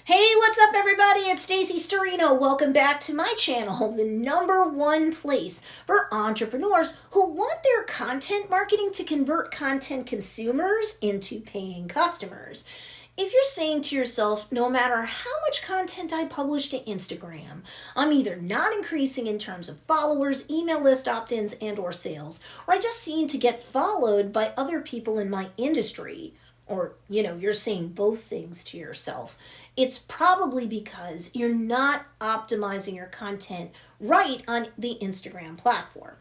Hey, what's up everybody? It's Stacey Storino. Welcome back to my channel, the #1 place for entrepreneurs who want their content marketing to convert content consumers into paying customers. If you're saying to yourself, no matter how much content I publish to Instagram, I'm either not increasing in terms of followers, email list opt-ins, and/or sales, or I just seem to get followed by other people in my industry, or, you're saying both things to yourself, it's probably because you're not optimizing your content right on the Instagram platform.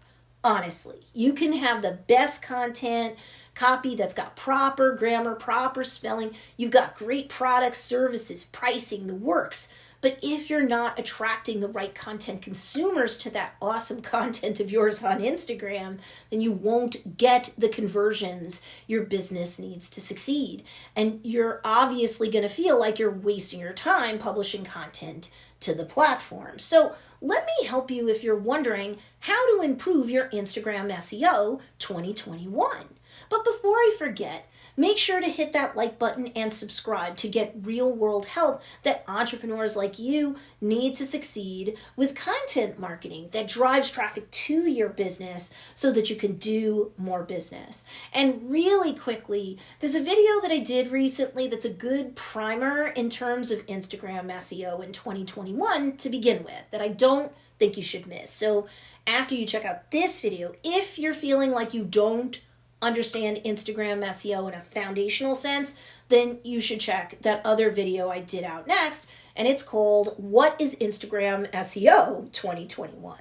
Honestly, you can have the best content, copy that's got proper grammar, proper spelling, you've got great products, services, pricing, the works. But if you're not attracting the right content consumers to that awesome content of yours on Instagram, then you won't get the conversions your business needs to succeed. And you're obviously going to feel like you're wasting your time publishing content to the platform. So let me help you if you're wondering how to improve your Instagram SEO 2021. But before I forget, make sure to hit that like button and subscribe to get real-world help that entrepreneurs like you need to succeed with content marketing that drives traffic to your business so that you can do more business. And really quickly, there's a video that I did recently that's a good primer in terms of Instagram SEO in 2021 to begin with that I don't think you should miss. So after you check out this video, if you're feeling like you don't understand Instagram SEO in a foundational sense, then you should check that other video I did out next, and it's called What is Instagram SEO 2021?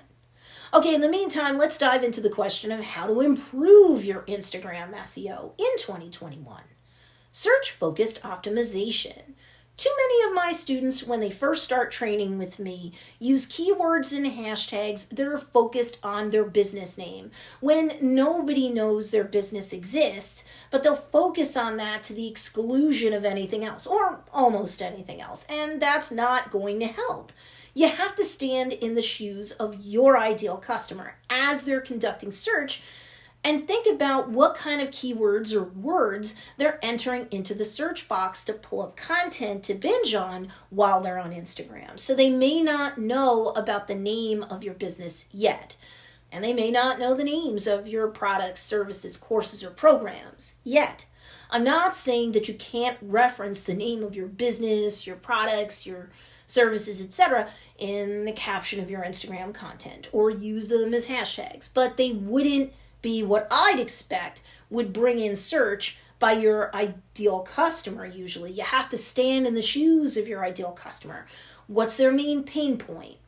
Okay, in the meantime, let's dive into the question of how to improve your Instagram SEO in 2021. Search-focused optimization. Too many of my students, when they first start training with me, use keywords and hashtags that are focused on their business name when nobody knows their business exists, but they'll focus on that to the exclusion of anything else, or almost anything else, and that's not going to help. You have to stand in the shoes of your ideal customer as they're conducting search and think about what kind of keywords or words they're entering into the search box to pull up content to binge on while they're on Instagram. So they may not know about the name of your business yet, and they may not know the names of your products, services, courses, or programs yet. I'm not saying that you can't reference the name of your business, your products, your services, etc. in the caption of your Instagram content or use them as hashtags, but they wouldn't be what I'd expect would bring in search by your ideal customer usually. You have to stand in the shoes of your ideal customer. What's their main pain point?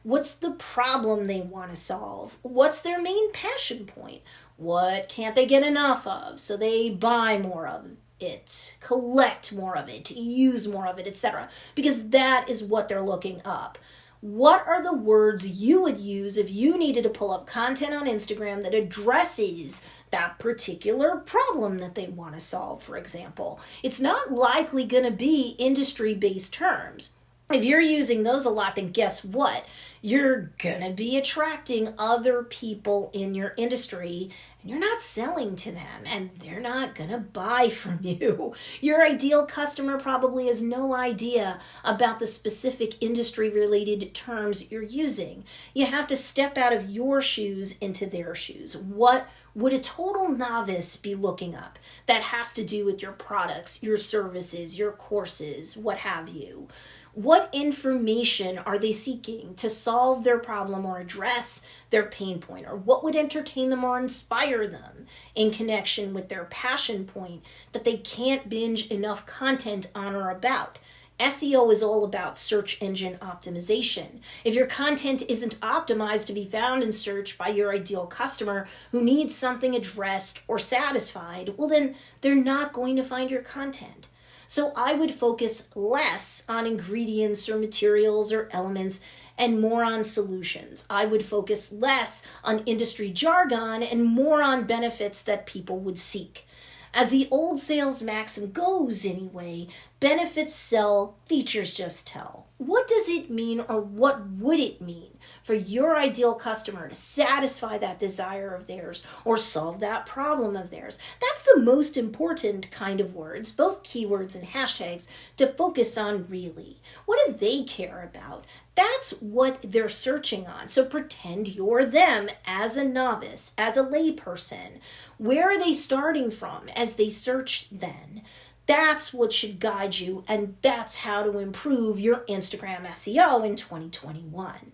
What's the problem they want to solve? What's their main passion point? What can't they get enough of so they buy more of it, collect more of it, use more of it, etc. Because that is what they're looking up. What are the words you would use if you needed to pull up content on Instagram that addresses that particular problem that they want to solve, for example? It's not likely going to be industry-based terms. If you're using those a lot, then guess what? You're going to be attracting other people in your industry, and you're not selling to them, and they're not going to buy from you. Your ideal customer probably has no idea about the specific industry-related terms you're using. You have to step out of your shoes into their shoes. What would a total novice be looking up that has to do with your products, your services, your courses, what have you? What information are they seeking to solve their problem or address their pain point? Or what would entertain them or inspire them in connection with their passion point that they can't binge enough content on or about? SEO is all about search engine optimization. If your content isn't optimized to be found in search by your ideal customer who needs something addressed or satisfied, well then they're not going to find your content. So I would focus less on ingredients or materials or elements and more on solutions. I would focus less on industry jargon and more on benefits that people would seek. As the old sales maxim goes anyway, benefits sell, features just tell. What does it mean, or what would it mean for for your ideal customer to satisfy that desire of theirs or solve that problem of theirs. That's the most important kind of words, both keywords and hashtags, to focus on really. What do they care about? That's what they're searching on. So pretend you're them as a novice, as a layperson. Where are they starting from as they search then? That's what should guide you, and that's how to improve your Instagram SEO in 2021.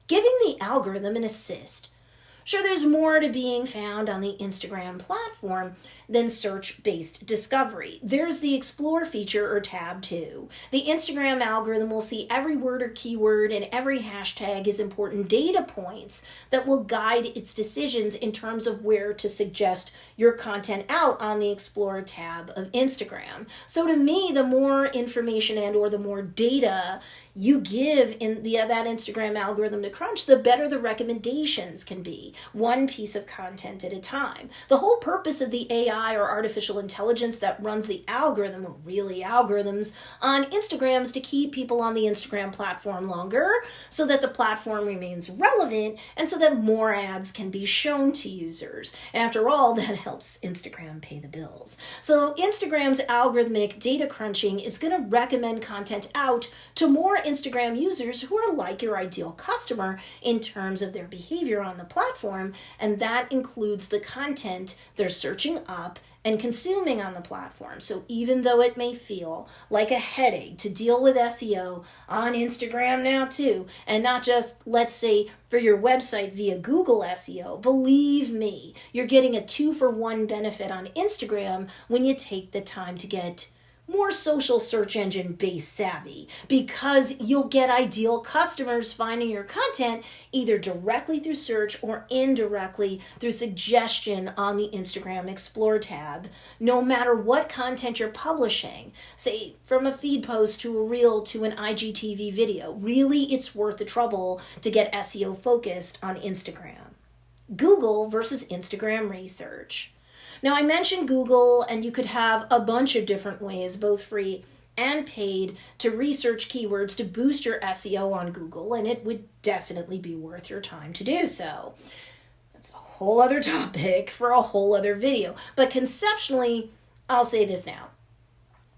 Giving the algorithm an assist. Sure, there's more to being found on the Instagram platform than search-based discovery. There's the Explore feature or tab too. The Instagram algorithm will see every word or keyword and every hashtag as important data points that will guide its decisions in terms of where to suggest your content out on the Explore tab of Instagram. So to me, the more information and or the more data you give in that Instagram algorithm to crunch, the better the recommendations can be, one piece of content at a time. The whole purpose of the AI or artificial intelligence that runs the algorithm, or really algorithms, on Instagram is to keep people on the Instagram platform longer so that the platform remains relevant and so that more ads can be shown to users. After all, that helps Instagram pay the bills. So Instagram's algorithmic data crunching is going to recommend content out to more Instagram users who are like your ideal customer in terms of their behavior on the platform, and that includes the content they're searching up and consuming on the platform. So even though it may feel like a headache to deal with SEO on Instagram now too, and not just, let's say, for your website via Google SEO, believe me, you're getting a 2-for-1 benefit on Instagram when you take the time to get more social search engine based savvy, because you'll get ideal customers finding your content either directly through search or indirectly through suggestion on the Instagram Explore tab, no matter what content you're publishing. Say from a feed post to a reel to an IGTV video. Really, it's worth the trouble to get SEO focused on Instagram. Google versus Instagram research. Now, I mentioned Google, and you could have a bunch of different ways, both free and paid, to research keywords to boost your SEO on Google, and it would definitely be worth your time to do so. That's a whole other topic for a whole other video. But conceptually, I'll say this now.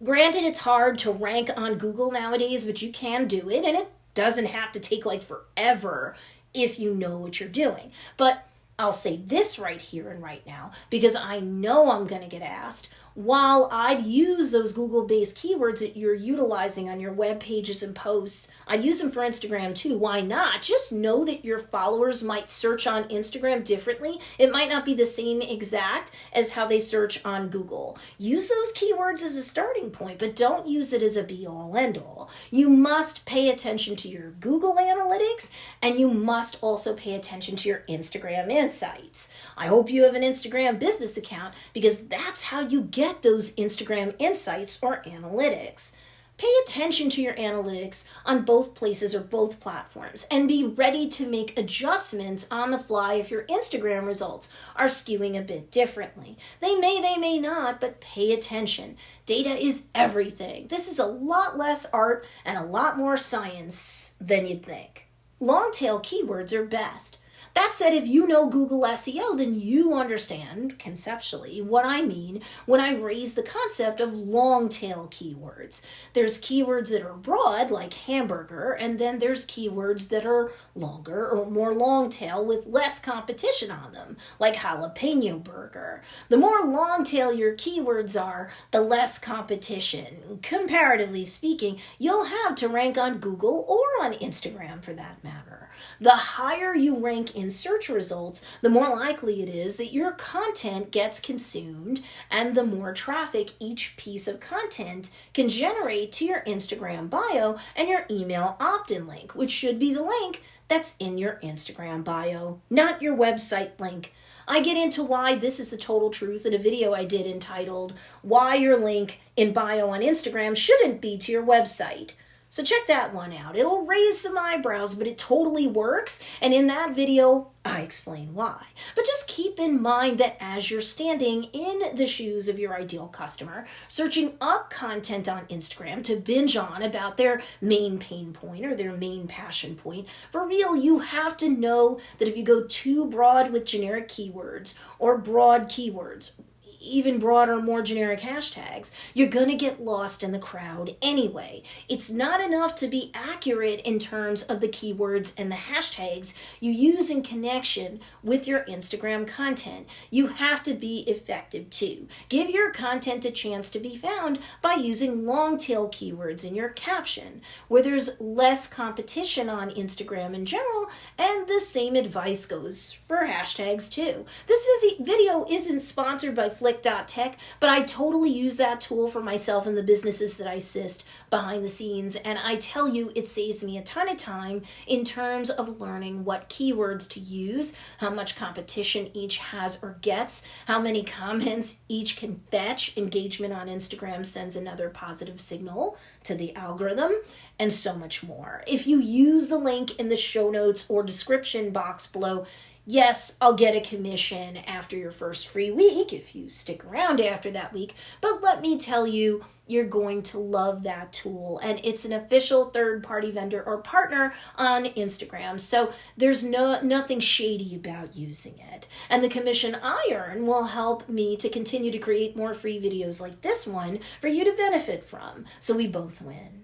Granted, it's hard to rank on Google nowadays, but you can do it, and it doesn't have to take like forever if you know what you're doing. But I'll say this right here and right now, because I know I'm going to get asked. While I'd use those Google-based keywords that you're utilizing on your web pages and posts, I'd use them for Instagram too. Why not? Just know that your followers might search on Instagram differently. It might not be the same exact as how they search on Google. Use those keywords as a starting point, but don't use it as a be-all, end-all. You must pay attention to your Google analytics, and you must also pay attention to your Instagram insights. I hope you have an Instagram business account, because that's how you get those Instagram insights or analytics. Pay attention to your analytics on both places or both platforms, and be ready to make adjustments on the fly if your Instagram results are skewing a bit differently. They may not, but pay attention. Data is everything. This is a lot less art and a lot more science than you'd think. Long tail keywords are best. That said, if you know Google SEO, then you understand conceptually what I mean when I raise the concept of long tail keywords. There's keywords that are broad, like hamburger, and then there's keywords that are longer or more long tail with less competition on them, like jalapeno burger. The more long tail your keywords are, the less competition, comparatively speaking, you'll have to rank on Google or on Instagram for that matter. The higher you rank in search results, the more likely it is that your content gets consumed, and the more traffic each piece of content can generate to your Instagram bio and your email opt-in link, which should be the link that's in your Instagram bio, not your website link. I get into why this is the total truth in a video I did entitled, Why Your Link in Bio on Instagram Shouldn't Be to Your Website. So check that one out. It'll raise some eyebrows, but it totally works. And in that video, I explain why. But just keep in mind that as you're standing in the shoes of your ideal customer, searching up content on Instagram to binge on about their main pain point or their main passion point, for real, you have to know that if you go too broad with generic keywords or broad keywords, even broader, more generic hashtags, you're going to get lost in the crowd anyway. It's not enough to be accurate in terms of the keywords and the hashtags you use in connection with your Instagram content. You have to be effective too. Give your content a chance to be found by using long tail keywords in your caption, where there's less competition on Instagram in general, and the same advice goes for hashtags too. This video isn't sponsored by Tech, but I totally use that tool for myself and the businesses that I assist behind the scenes, and I tell you, it saves me a ton of time in terms of learning what keywords to use, how much competition each has or gets, how many comments each can fetch. Engagement on Instagram sends another positive signal to the algorithm, and so much more. If you use the link in the show notes or description box below, yes, I'll get a commission after your first free week if you stick around after that week, but let me tell you, you're going to love that tool, and it's an official third-party vendor or partner on Instagram, so there's nothing shady about using it. And the commission I earn will help me to continue to create more free videos like this one for you to benefit from, so we both win.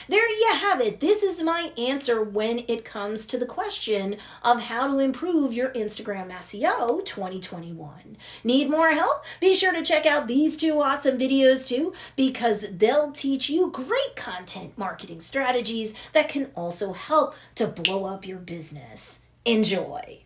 There you have it. This is my answer when it comes to the question of how to improve your Instagram SEO 2021. Need more help? Be sure to check out these two awesome videos too, because they'll teach you great content marketing strategies that can also help to blow up your business. Enjoy.